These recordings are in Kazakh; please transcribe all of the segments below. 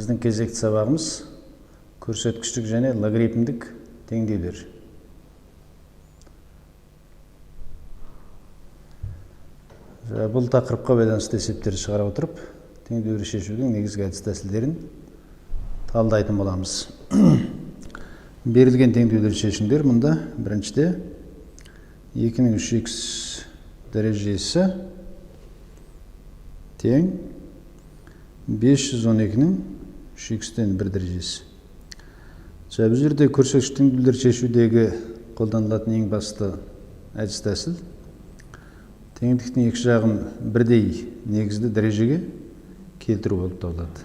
біздің кезекті сабағымыз көрсеткіштік және логарифмдік теңдеулер. Бұл тақырыпқа байланысты есептерді шығара отырып, теңдеулер шешудің негізгі әдіс тәсілдерін талдайтын боламыз. Берілген теңдеулер шешіңдер мұнда біріншіде 2-ның 3х дәрежесі тең 512-ның 3х-тен 1 дәрежесі. Бұл жерде көрсеткіш теңдеулер шешудегі қолданылатын ең басты әдіс тәсіл теңдіктің екі жағын бірдей негізді дәрежеге келтіру болып табылады.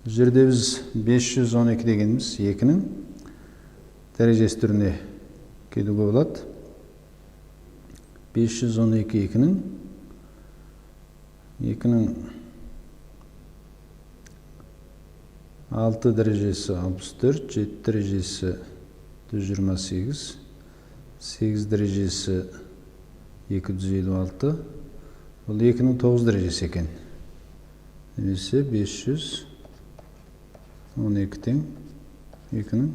Бұл жерде біз 512 дегеніміз 2-ның дәрежесі түріне келуге болады. 512 2-ның 6 дәрежесі 64, 7 дәрежесі 128, 8 дәрежесі 256, бұл 2-ның 9 дәрежесі екен. Немесе 512 тең 2-ның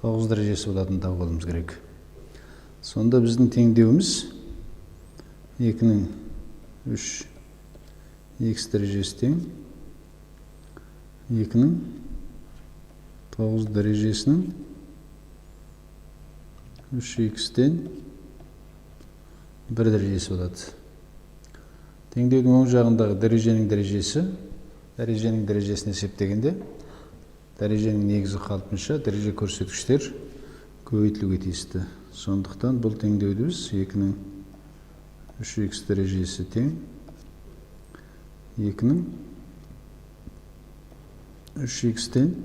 9 дәрежесі болатынын тауып алуымыз керек. Сонда біздің теңдеуіміз 2-ның 3х дәрежесі тең 2-ның 9 дәрежесінің 3х-тен 1 дәрежесі болады. Теңдеудің оң жағындағы дәреженің дәрежесін есептегенде дәреженің негізі қалпынша дәреже көрсеткіштер көбейтілуге тиісті. Сондықтан бұл теңдеуді біз 2-ның 3х дәрежесі тең 2-ның 3х-тен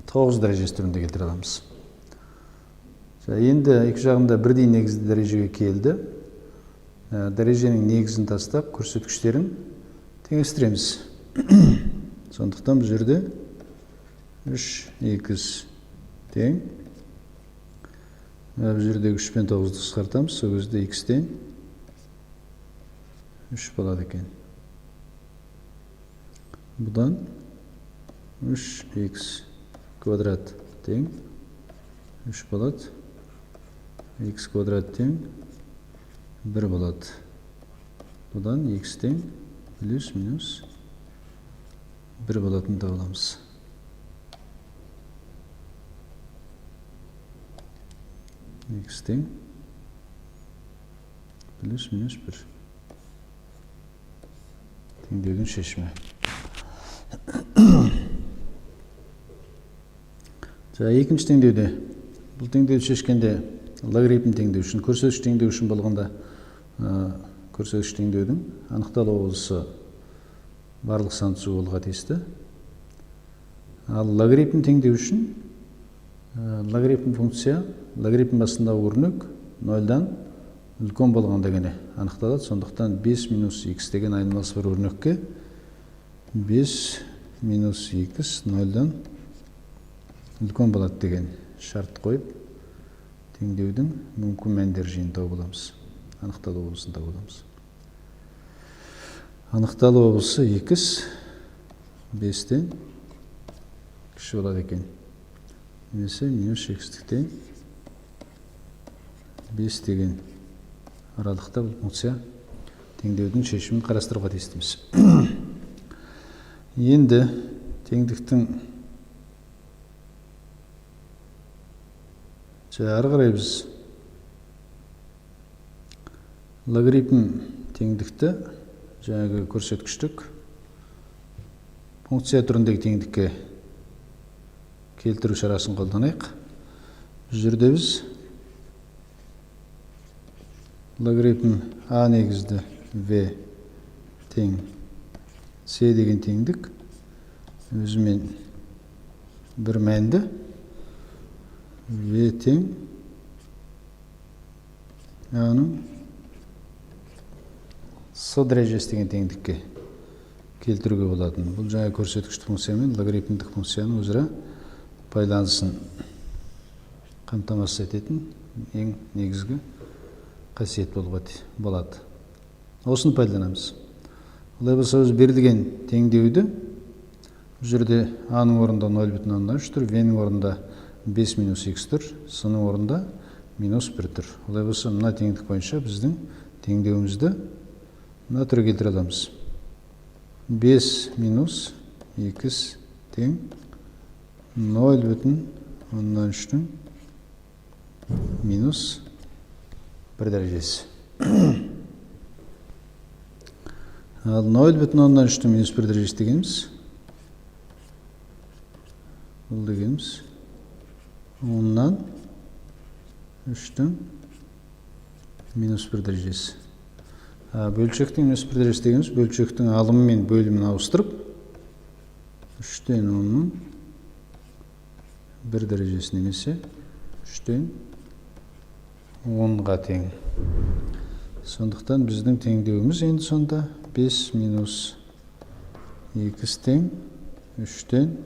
9 дәрежесі түрінде келтіре аламыз. Енді екі жағында бірдей негізді дәрежеге келді. Дәреженің негізін тастап, көрсеткіштерін теңестіреміз. Сондықтан бұл жерде 3х тең. Бұл жерде 3 пен 9-ды қысқартамыз. Сол кезде х-тен 3 болады екен. Бұдан 3х квадрат тең 3 болады. Х квадрат тең 1 болады. Бұдан х тең плюс минус 1 болатынын тауып аламыз. Х тең плюс минус 1. Теңдеудің шешімі. Екінші теңдеуде, бұл теңдеуді шешкенде логарифм теңдеу үшін, көрсеткіш теңдеу үшін болғанда көрсеткіш теңдеудің анықталу облысы барлық сан түзу болуға тиісті. Ал логарифм теңдеу үшін логарифм функция, логарифм басындағы өрнек 0-дан үлкен болғанда ғана анықталады. Сондықтан 5 минус х деген айнымалысы бар өрнекке 5 минус х 0-дан үлкен болады деген шарт қойып, теңдеудің мүмкін мәндер жиынын тауып аламыз. Анықталу облысын тауып аламыз. Анықталу облысы х 5-тен кіші болады екен. Немесе минус х-тен 5 деген аралықта бұл функция теңдеудің шешімін қарастыруға тиістіміз. Енді теңдіктің ары қарай біз логарифм теңдікті жаңағы көрсеткіштік функция түріндегі теңдікке келтіру шарасын қолданайық. Бұл жерде біз логарифм а негізді v тең с деген теңдік өзімен бір мәнді v тең а-ның с дәрежесі деген теңдікке келтіруге болатын. Бұл жаңа көрсеткішті функция мен логарифмдік функцияның өзара байланысын қамтамасыз ететін ең негізгі қасиет болады. Осыны пайдаланамыз. Олай болса біз берілген теңдеуді бұл жерде А-ның орнында 0,3 тұр, В-ның орнында 5 минус X тұр, С-ның орнында минус 1 тұр. Олай болса мына теңдік бойынша біздің теңдеуімізді мына түрге келтіре аламыз. 5 минус X тең 0,3-тің минус 1 дәрежесі. Ал 0,3-тің минус 1 дәрежесі дегеніміз, бұл дегеніміз 10-нан 3-тің минус 1 дәрежесі. Бөлшектің минус 1 дәрежесі дегеніміз бөлшектің алымы мен бөлімін ауыстырып 3-тен 10-ның 1 дәрежесі немесе 3-тен 10-ға тең. Сондықтан біздің теңдеуіміз енді сонда 5 минус X тең 3-тен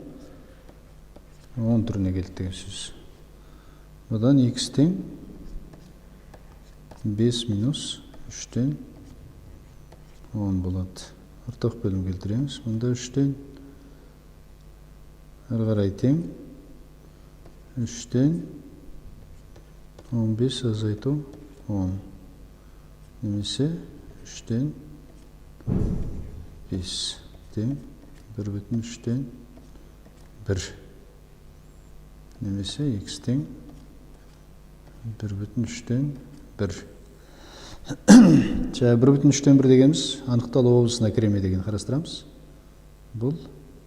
10 түріне келді деген сөз. Бұдан X тең 5 минус 3-тен 10 болады. Ортақ бөлім келтіреміз. Мұнда 3-тен әрі қарай тең 3-тен 15 азайту 10 немесе 3-тен 5 тең 1,3-тен 1 немесе X тең 1,3-тен 1. 1,3-тен 1 дегеніміз анықталу облысына кіре ме деген қарастырамыз. Бұл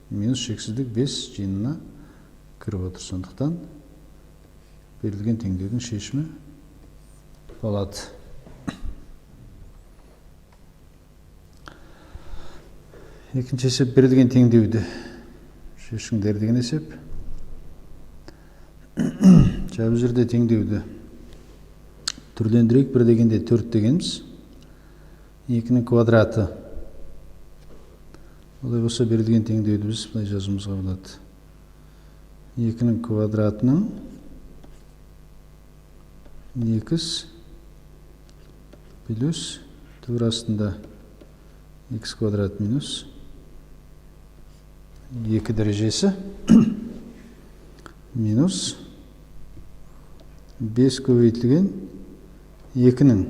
минус шексіздік 5 жиынына кіріп отыр. Сондықтан берілген теңдеудің шешімі болады. Екінші есеп берілген теңдеуді шешіңдер деген есеп. Бұл жерде теңдеуді түрлендірейік. 1 дегенде 4 дегеніміз 2-нің квадраты. Олай болса берілген теңдеуді біз бұлай жазуымызға болады. 2-нің квадратының X плюс турасында X квадрат минус 2 дәрежесі минус 5 көбейтілген 2-нің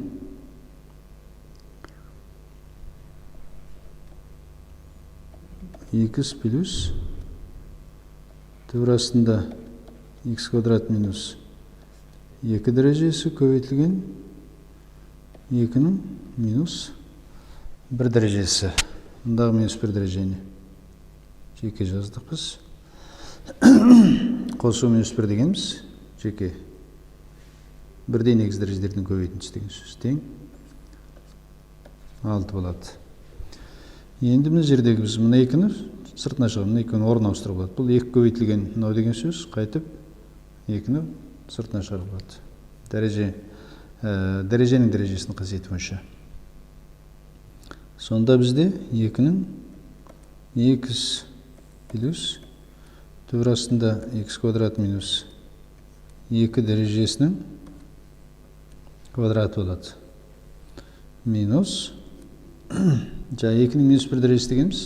X плюс турасында X квадрат минус 2 дәрежесі көбейтілген 2-нің минус 1 дәрежесі. Мұндағы минус 1 дәрежені жеке жаздық біз. Қосу минус 1 дегеніміз жеке 1-ден X дәрежелердің көбейтіндісі деген сөз. Тең 6 болады. Енді мына жердегі біз мына 2-ні сыртына шығып, мына 2-ні орнына ауыстырып болады. Бұл 2 көбейтілген мынау деген сөз қайтып 2-ні сыртына шығарып болады. Дәреженің дәрежесінің қасиеті бойынша. Сонда бізде 2-нің X плюс турасында X квадрат минус 2 дәрежесінің квадраты болады. Минус 2-нің минус 1 дәрежесі дегеніміз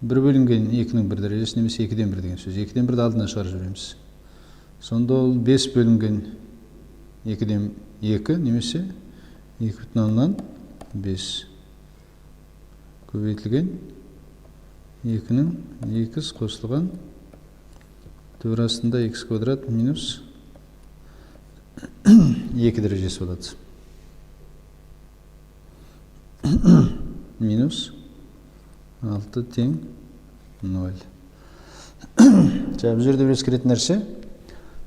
1 бөлінген 2-нің 1 дәрежесі немесе 2-ден 1 деген сөз. 2-ден 1-ді алдына шығарып жібереміз. Сонда ол 5 бөлінген 2-ден 2 немесе 2,5 көбейтілген 2-нің X қосылған турасында X квадрат минус 2 дәрежесі болады. Минус 6 тең 0. Бұл жерде бір ескеретін нәрсе,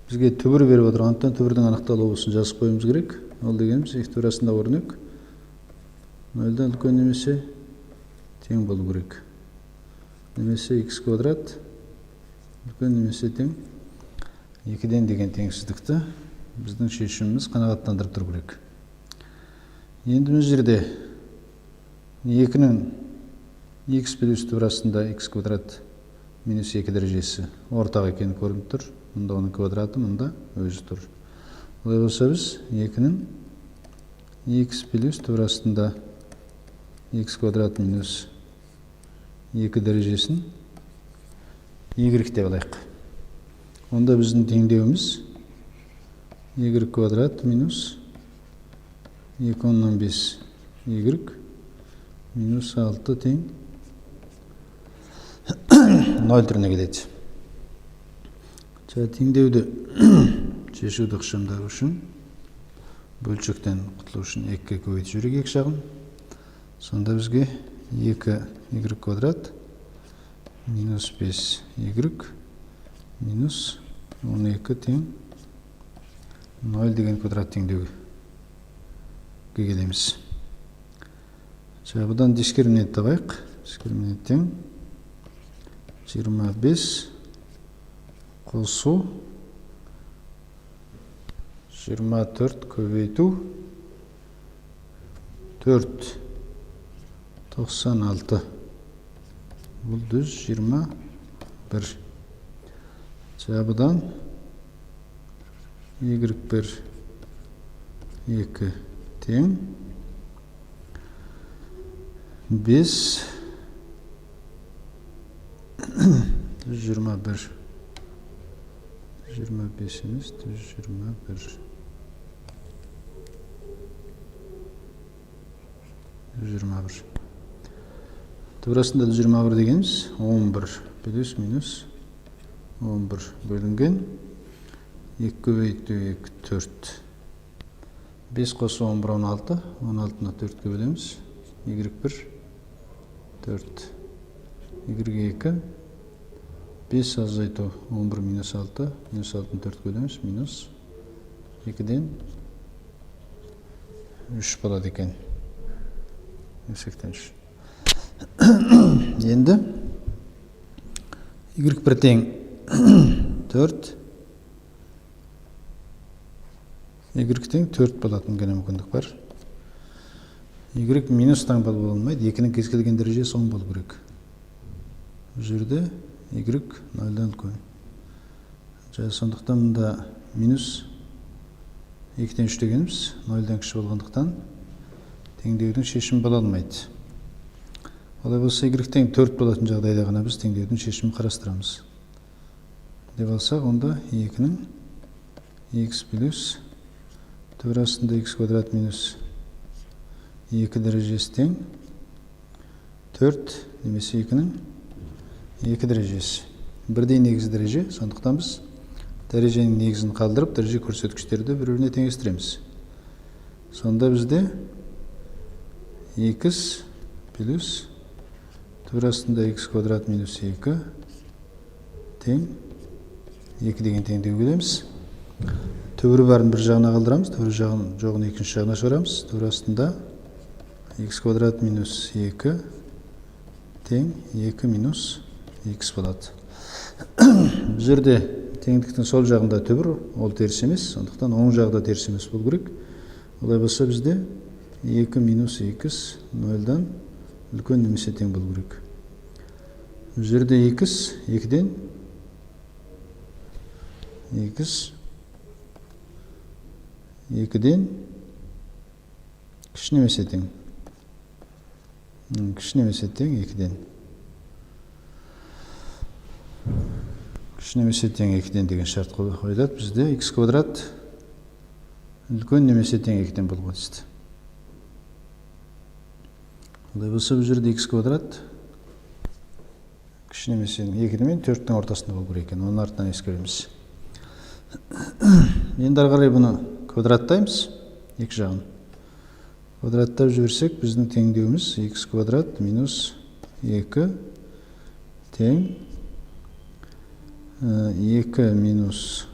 бізге түбір беріп отырғандықтан түбірдің анықталу облысын жазып қоюымыз керек. Ол дегеніміз X турасында өрнек 0-дан үлкен немесе тең болу керек. Немесе X квадрат үлкен немесе тең 2-ден деген теңсіздікті біздің шешіміміз қанағаттандырып тұру керек. Енді мына жерде 2-нің X плюс турасында X квадрат минус 2 дәрежесі ортақ екені көрініп тұр. Мұнда оның квадраты, мұнда өзі тұр. Олай болса біз 2-нің X плюс турасында x квадрат минус 2 дәрежесін y деп алайық. Онда біздің теңдеуіміз y квадрат минус 2/5 y минус 6 тең 0 түріне келеді. Теңдеуді шешуді ықшамдау үшін бөлшектен құтылу үшін 2-ге көбейтіп жіберейік екі жағын. Сонда бізге 2y квадрат минус 5y минус 12 тең 0 деген квадрат теңдеуге келеміз. Бұдан дискриминант табайық. Дискриминант тең 25 қосу 24 көбейту 4 96. Бұл düz 21. Бұдан y1 2 тең 5 21 25 емес 21 21. Турасында 21 дегеніміз 11 плюс минус 11 бөлінген 2 көбейту 2 4. 5 қосу 11 16. 16-на 4-ке бөлеміз. y1 4 y2 5 азайту 11 минус 6. Минус 6-ны 4-ке бөлеміз. Минус 2-ден 3 болады екен. 83. Енді y1 тең 4 y тең 4 болатын гene мүмкіндік бар. Y минус таң болу болмайды. 2-нің кез келген дәрежесі 10 болу керек. Бұл жерде y 0-дан үлкен. Сондықтан мұнда минус 2-ден 3 дегеніміз 0-дан кіші болғандықтан теңдеудің шешімі бола алмайды. Олай болса y тең 4 болатын жағдайда ғана біз теңдеудің шешімін қарастырамыз. Деп алсақ, онда 2-нің x плюс турасында x квадрат минус 2 дәрежесі тең 4 немесе 2-нің 2 дәрежесі. Бірдей негізі дәреже, сондықтан біз дәреженің негізін қалдырып, дәреже көрсеткіштерді бір-біріне теңестіреміз. Сонда бізде x плюс турасында x квадрат минус 2 тең 2 деген теңдеу келеміз. Төбірі барын бір жағына қалдырамыз, төбірі жоғын екінші жағына шығарамыз. Турасында x квадрат минус 2 тең 2 минус x болады. Бұл жерде теңдіктің сол жағында төбір, ол теріс емес, сондықтан оң жағда теріс емес болу керек. Олай болса бізде 2 минус x 0-дан үлкен немесе тең болу керек. Бұл жерде x 2-ден кіші немесе тең. Кіші немесе тең 2-ден. Кіші немесе тең 2-ден деген шарт қойылады. Бізде x квадрат үлкен немесе тең 2-ден болуға тиісті. Олай болса, бұл жерде x квадрат кіші немесе 2 мен 4-тің ортасында болу керек екен. Оның артынан ескереміз. Енді ары қарай бұны квадраттаймыз, екі жағын. Квадраттап жіберсек, біздің теңдеуіміз x квадрат минус 2 тең 2 минус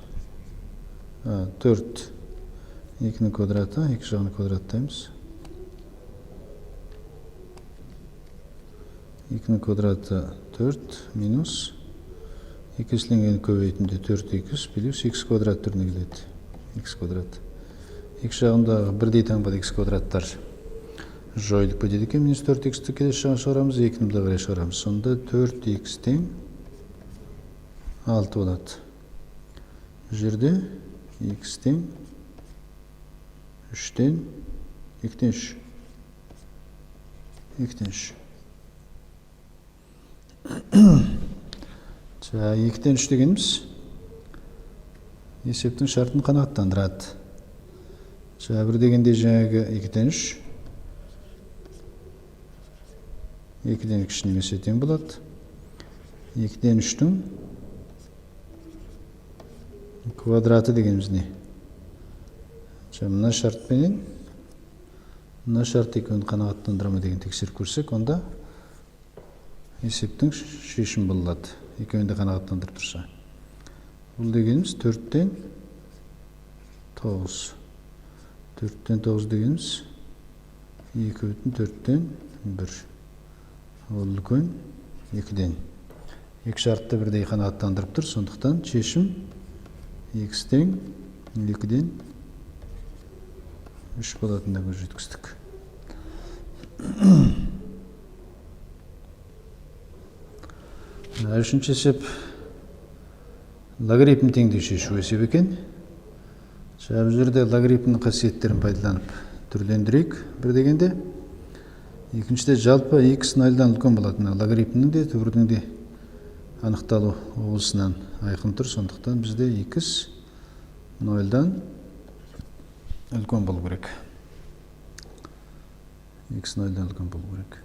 4 2-нің квадраты, екі жағын квадраттаймыз. 2-нің квадраты 4 минус 2-сіленген көбейтінде 4x плюс x квадрат түріне келеді. X квадрат. Екі жағында бірдей таңбалы x квадраттар жойылып кетеді екен. Минус 4x-ті келесі жағын шығарамыз, 2-ні бұлай қарай шығарамыз. Сонда 4x тең 6 болады. Бұл жерде x тең 3-тен 2-тен 3. 2-тен 3. Жа 2-тен 3 дегеніміз есептің шартын қанағаттандырады. Жа 1 дегенде жаңағы 2-тен 3. 2-ден 2 немесе тең болады. 2-ден 3-тің квадраты дегеніміз не? Жа мына шартпенен мына шарт екеуін қанағаттандыра ма деген тексеріп көрсек, онда есептің шешім болады. Екеуін де қанағаттандырып тұрса. Бұл дегеніміз 4-тен 9. 4-тен 9 дегеніміз 2/4-тен 1. Ол үлкен 2-ден. Екі шартты бірдей қанағаттандырып тұр, сондықтан шешім x тең 2-ден 3 болатынына көз жеткіздік. Үшінші есеп логарифм теңдеу шешу есеп екен. Бұл жерде логарифмнің қасиеттерін пайдаланып түрлендірейік. Бір дегенде, екіншіде жалпы x 0-дан үлкен болатын логарифмнің де түбірдің де анықталу облысынан айқын тұр, сондықтан бізде x 0-дан үлкен болу керек. X 0-дан үлкен болу керек.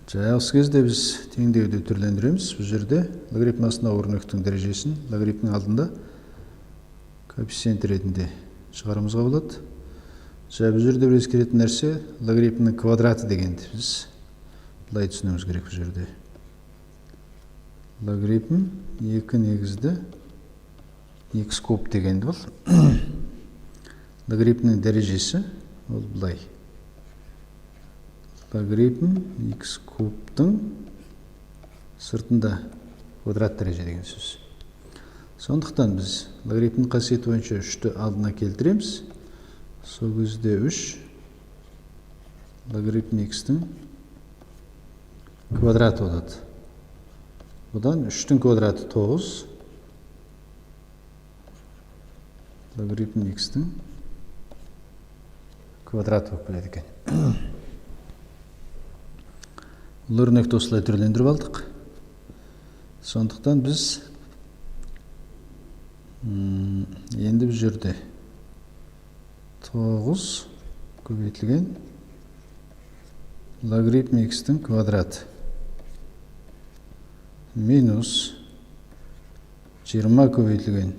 Осы кезде біз теңдеуді түрлендіреміз. Бұл жерде логарифм астына өрнектің дәрежесін логарифмнің алдында коэффициент ретінде шығаруымызға болады. Бұл жерде бір ескеретін нәрсе логарифмнің квадраты дегенді біз былай түсінуіміз керек. Бұл жерде логарифм 2 негізді x куб дегенді бол. Логарифмнің дәрежесі ол былай. Логарифм x кубтың сыртында квадрат дәреже деген сөз. Сондықтан біз логарифмнің қасиеті бойынша 3-ті алдына келтіреміз. Сол кезде 3 логарифм x-тің квадраты болады. Бұдан 3-тің квадраты 9. Логарифм x-тің квадраты болып келеді екен. Бұл өрнекті осылай түрлендіріп алдық. Сондықтан біз енді бұл жерде 9 көбейтілген логарифм x-тің квадраты минус 20 көбейтілген.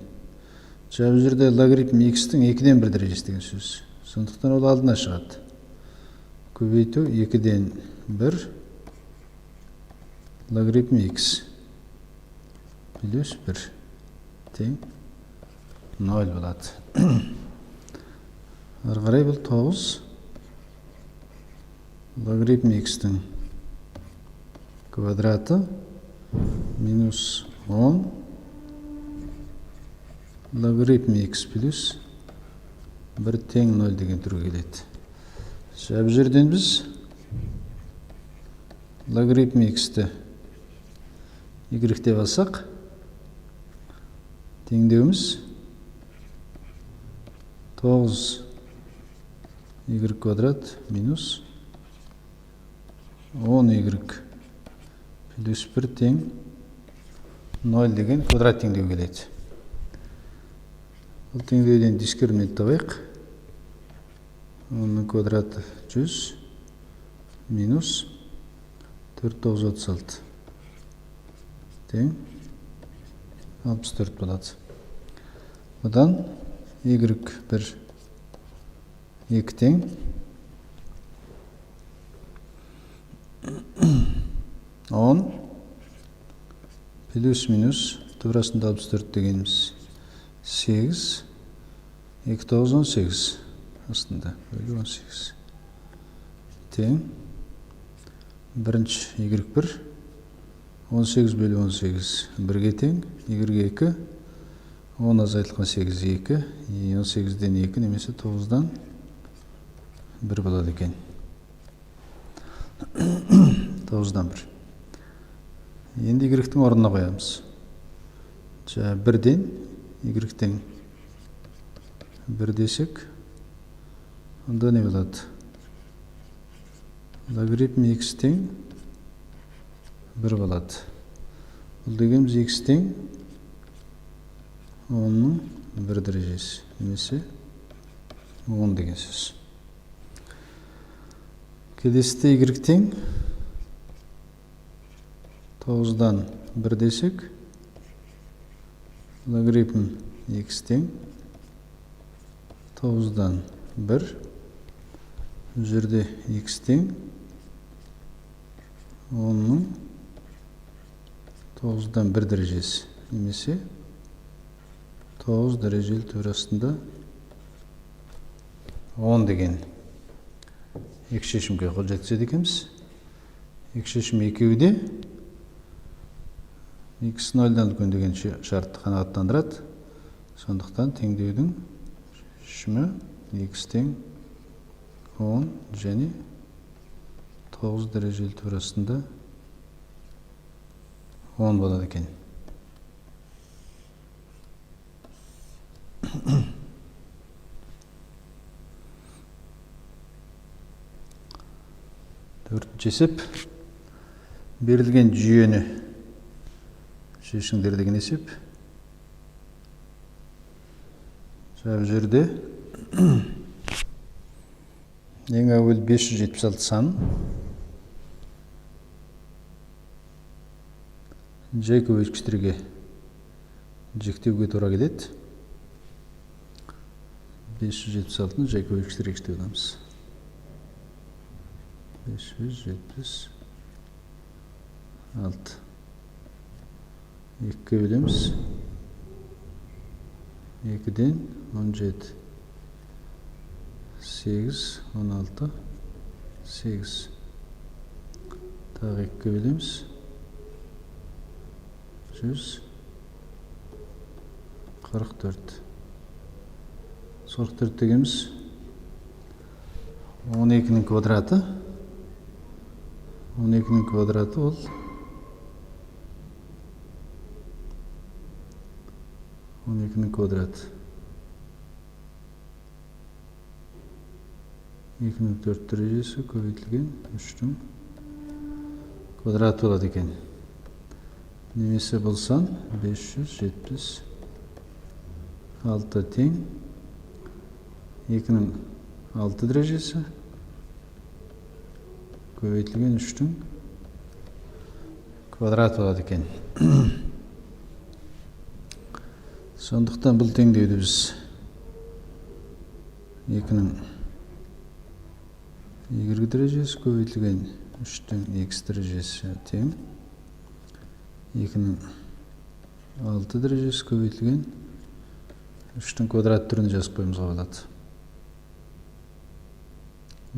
Бұл жерде логарифм x-тің 2-ден 1 дәрежесі деген сөз. Сондықтан ол алдына шығады. Көбейту 2-ден 1 логарифм x плюс 1 тең 0 болады. Ары қарай бұл 9 логарифм x-тің квадраты минус 10 логарифм x плюс 1 тең 0 деген түрге келеді. Бұл жерден біз логарифм x-ті y деп алсақ, теңдеуіміз 9 y квадрат минус 10 y плюс 1 тең 0 деген квадрат теңдеу келеді. Бұл теңдеуден дискриминант табайық. 10-ның квадраты 100 минус 436 тең 64 болады. Бұдан y1 2 тең 10 плюс минус түбірасында 64 дегеніміз 8 2 9 18 астында 18 тең бірінші y1 18 бөлі 18 1-ге тең, y-ге 2, 10 азайтылған 8 2, 18-ден 2 немесе 9-дан 1 болады екен. 9-дан 1. Енді y-тің орнына қоямыз. 1-ден y-тің 1 десек, онда не болады? логарифм x тең 1 болады. Бұл дегеніміз x тең 10-ның 1 дәрежесі, немесе 10 деген сөз. Келесіде y тең 9-дан 1 десек, логарифм x тең 9-дан 1, жерде x тең 10-ның 9-дан 1 дәрежесі, немесе 9 дәрежелі төр астында 10 деген екі шешімге қол жеткізеді екенбіз. Екі шешім екеуі де x 0-дан үлкен деген шартты қанағаттандырады. Сондықтан теңдеудің шешімі x тең 10 және 9 дәрежелі төр астында 10 болады екен. Төртінші есеп, берілген жүйені шешіңдер деген есеп. Бұл жерде ең әуел 576 сан жай көбейткіштерге жіктеуге тура келеді. 576-ны жай көбейткіштерге жіктеу аламыз. 576 2-ге бөлеміз. 2-ден 17 8 16 8 тағы 2-ге бөлеміз. 144 44 дегеніміз 12-нің квадраты. 12-нің квадраты ол 12-нің квадраты 2-нің 4 дәрежесі көбейтілген 3-нің квадраты болады екен. Немесе бұл сан 576 тең 2-нің 6 дәрежесі көбейтілген 3-нің квадраты болады екен. Сондықтан бұл теңдеуді біз 2-нің y дәрежесі көбейтілген 3-нің x дәрежесі тең 2-нің 6 дәрежесі көбейтілген 3-нің квадрат түрін жазып қойымызға болады.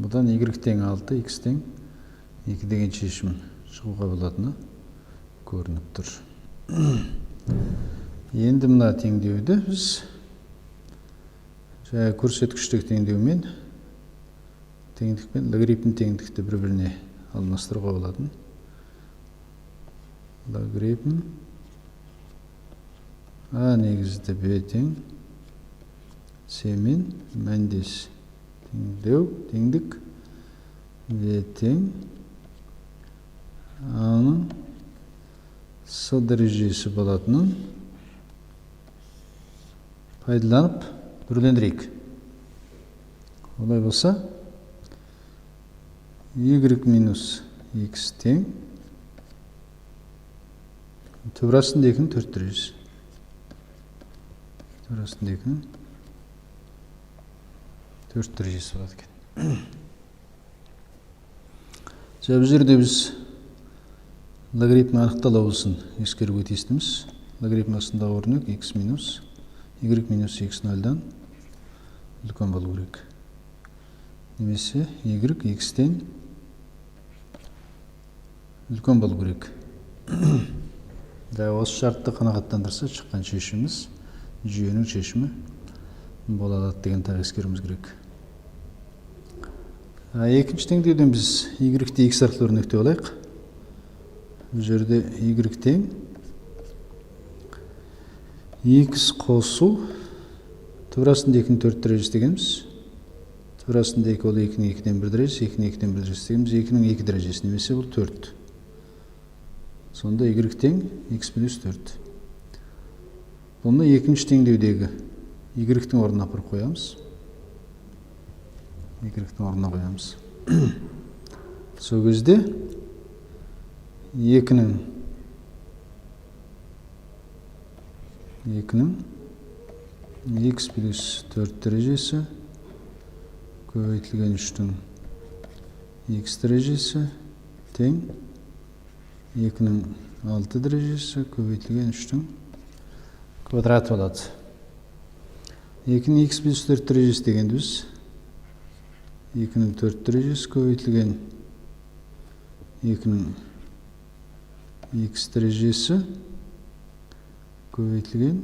Бұдан y тең 6, x тең 2 деген шешім шығуға болатыны көрініп тұр. Енді мына теңдеуді біз жаңа көрсеткіштік теңдеумен логарифм теңдікті бір-біріне алмастыруға болатын. Логарифм а негізді б тең с-мен мәндес теңдік в тең а-ның с дәрежесі болатынын пайдаланып түрлендірейік. Олай болса y минус x тең түбір астында 2-нің 4 дәрежесі. Түбір астында 2-нің 4 дәрежесі болады екен. Бұл жерде біз логарифм анықтала болсын ескеруге тиістіміз. Логарифм астындағы орнық x минус y минус x 0-дан үлкен болу керек. Немесе y x-тен үлкен болу керек. Осы шартты қанағаттандырса шыққан шешіміміз жүйенің шешімі бола алады деген тағы ескеруіміз керек. Екінші теңдеуден біз y-ті x арқылы өрнектеп алайық. Бұл жерде y тең x қосу түбір астында 2-нің 4 дәрежесі дегеніміз. турасында 2 ол 2-нің 2-ден 1 дәрежесі, 2-нің 2-ден 1 дәрежесі дегеніміз 2-нің 2 дәрежесі немесе бұл 4. Сонда y тең x плюс 4. Бұны екінші теңдеудегі y-тің орнына апарып қоямыз. Y-тің орнына қоямыз. Сол кезде 2-нің x плюс 4 дәрежесі көбейтілген 3-тің x дәрежесі тең 2-нің 6 дәрежесі көбейтілген 3-тің квадраты болады. 2-нің x плюс 4 дәрежесі дегеніміз 2-нің 4 дәрежесі көбейтілген 2-нің x дәрежесі көбейтілген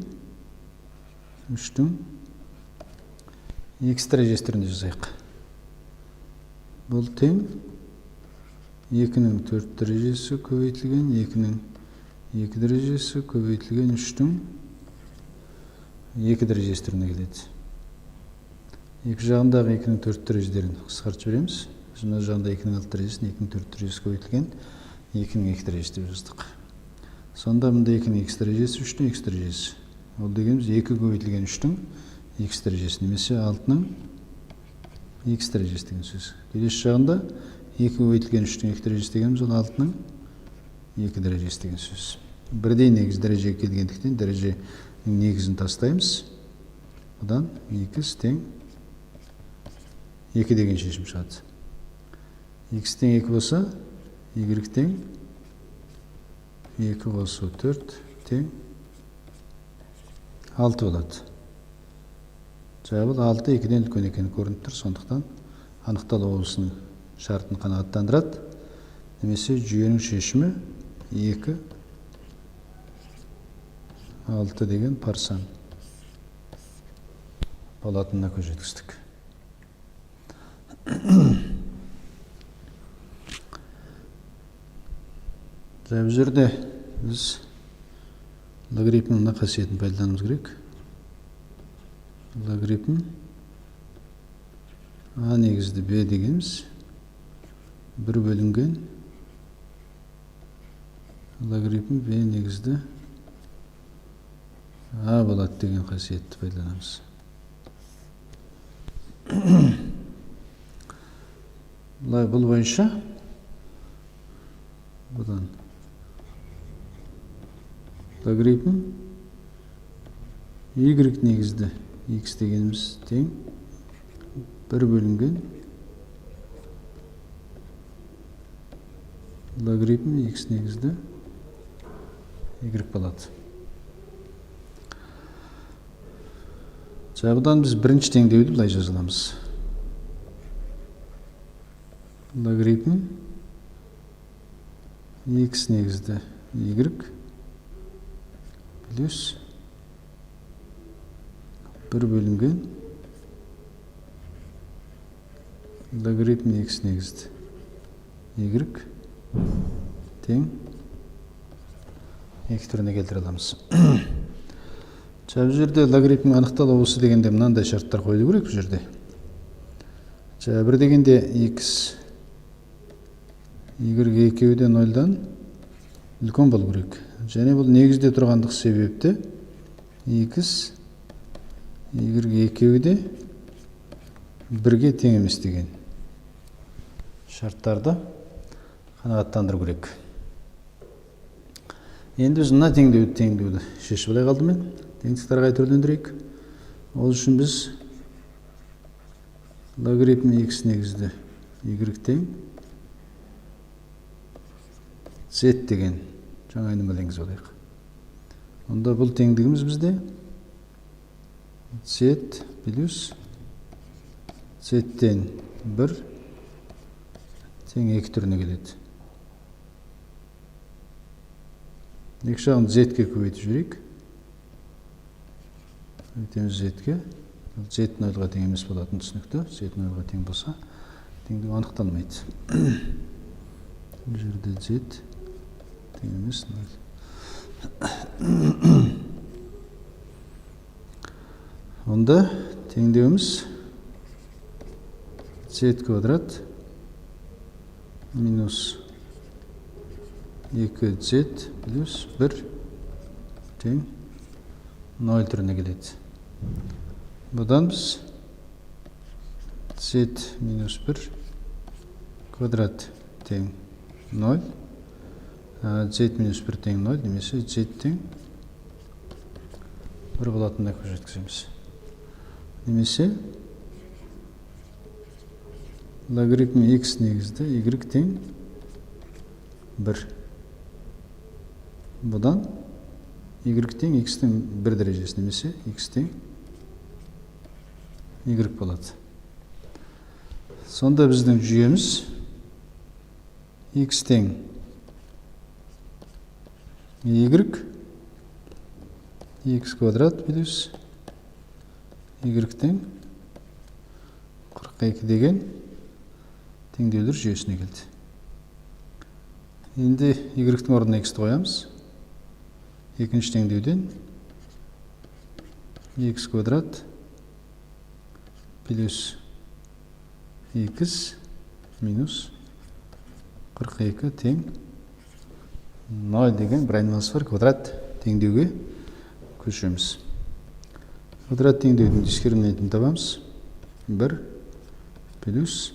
3-тің x дәрежесі түрінде жазайық. Бұл тең 2-нің 4 дәрежесі көбейтілген 2-нің 2 дәрежесі көбейтілген 3-тің 2 дәрежесі түріне келеді. Екі жағындағы 2-нің 4 дәрежелерін қысқартып жібереміз. Мына жағында 2-нің 6 дәрежесін 2-нің 4 дәрежесі көбейтілген 2-нің 2 дәрежесі деп жаздық. Сонда мұнда 2-нің x дәрежесі 3-тің x дәрежесі. Ол дегеніміз 2 көбейтілген 3-тің x дәрежесі немесе 6-ның x дәрежесі деген сөз. Келесі жағында 2 көбейтілген 3-тің 2 дәрежесі дегеніміз ол 6-ның 2 дәрежесі деген сөз. Бірдей негіз дәрежеге келгендіктен дәреженің негізін тастаймыз. Бұдан x тең 2 деген шешім шығады. X тең 2 болса, y тең 2 қосу 4 тең 6 болады. Жауабы 6 2-ден үлкен екені көрініп тұр, сондықтан анықталу облысының шартын қанағаттандырады. Немесе жүйенің шешімі 2 6 деген парсан болатынына көз жеткіздік. Бұл жерде біз логарифмнің мына қасиетін пайдалануымыз керек. Логарифм а негізді b дегеніміз 1 бөлінген логарифм b негізді a болады деген қасиетті пайдаланамыз. Бұл бойынша бұдан логарифм y негізді x дегеніміз тең 1 бөлінген логарифм x негізді y болады. Бұдан біз бірінші теңдеуді былай жазыламыз. Логарифм x негізді y плюс 1 бөлінген логарифм x негізді y тең 2 түріне келтіре аламыз. Бұл жерде логарифмнің анықталу облысы дегенде мынандай шарттар қойылу керек бұл жерде. Бір дегенде x y екеуі де 0-дан үлкен болу керек. Және бұл негізде тұрғандық себепті x y екеуі де 1-ге тең емес деген шарттарды қанағаттандыру керек. Енді біз мына теңдеуді шешіп алайық алдымен. Теңдікті қайта түрлендірейік. Ол үшін біз логарифм x негізді y тең z деген жаңа айнымалы енгізіп алайық. Онда бұл теңдігіміз бізде z плюс z-тен 1 тең 2 түріне келеді. Екі жағын z-ке көбейтіп жіберейік. Көбейтеміз z-ке. Z 0-ға тең емес болатын түсінікті. Z 0-ға тең болса, теңдеу анықталмайды. Бұл жерде z тең емес 0. Онда теңдеуіміз z квадрат минус 2z плюс 1 тең 0 түріне келеді. Бұдан біз z минус 1 квадрат тең 0, z минус 1 тең 0, немесе z тең 1 болатынына көз жеткіземіз. Немесе логарифм x негізді y тең 1. Бұдан y тең x-тің 1 дәрежесі, немесе x тең y болады. Сонда біздің жүйеміз x тең y, x квадрат плюс y тең 42 деген теңдеулер жүйесіне келді. Енді y-тің орнына x-ті қоямыз. Екінші теңдеуден x квадрат плюс x минус 42 тең 0 деген бір айнымалысы бар квадрат теңдеуге көшеміз. Квадрат теңдеудің дискриминантын табамыз. 1 плюс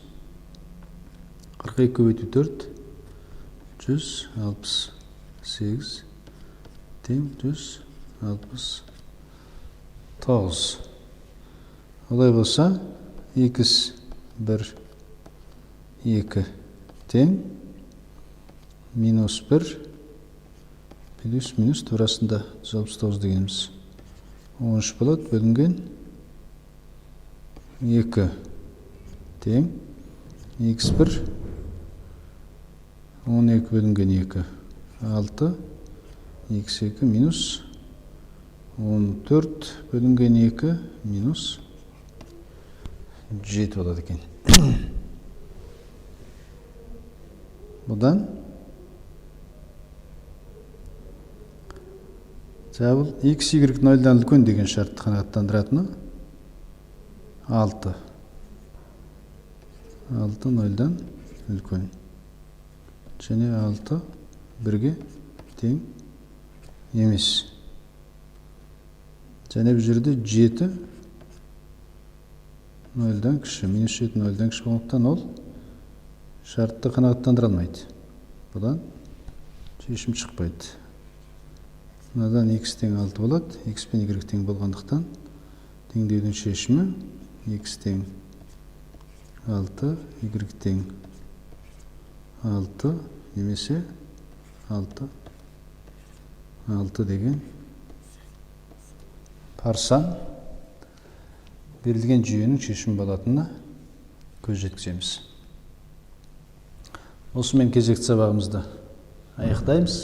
42 көбейту 4 168 тең 169. Олай болса x 1 2 тең минус 1 плюс минус турасында 169 дегеніміз 13 болады, бөлінген 2 тең x1 12 бөлінген 2 6 x2 минус 14 бөлінген 2 минус 7 болады екен. Бұдан бұл x, y 0-дан үлкен деген шартты қанағаттандыратыны 6 0-дан үлкен. Және 6 1-ге тең емес. Және бұл жерде 7 0-дан кіші, минус 7 0-дан кіші болғандықтан ол шартты қанағаттандыра алмайды. Бұдан шешім шықпайды. Мынадан x тең 6 болады, x пен y тең болғандықтан теңдеудің шешімі x тең 6, y тең 6, немесе 6 деген парсан берілген жүйенің шешімі болатынына көз жеткіземіз. Осымен кезекті сабағымызды аяқтаймыз.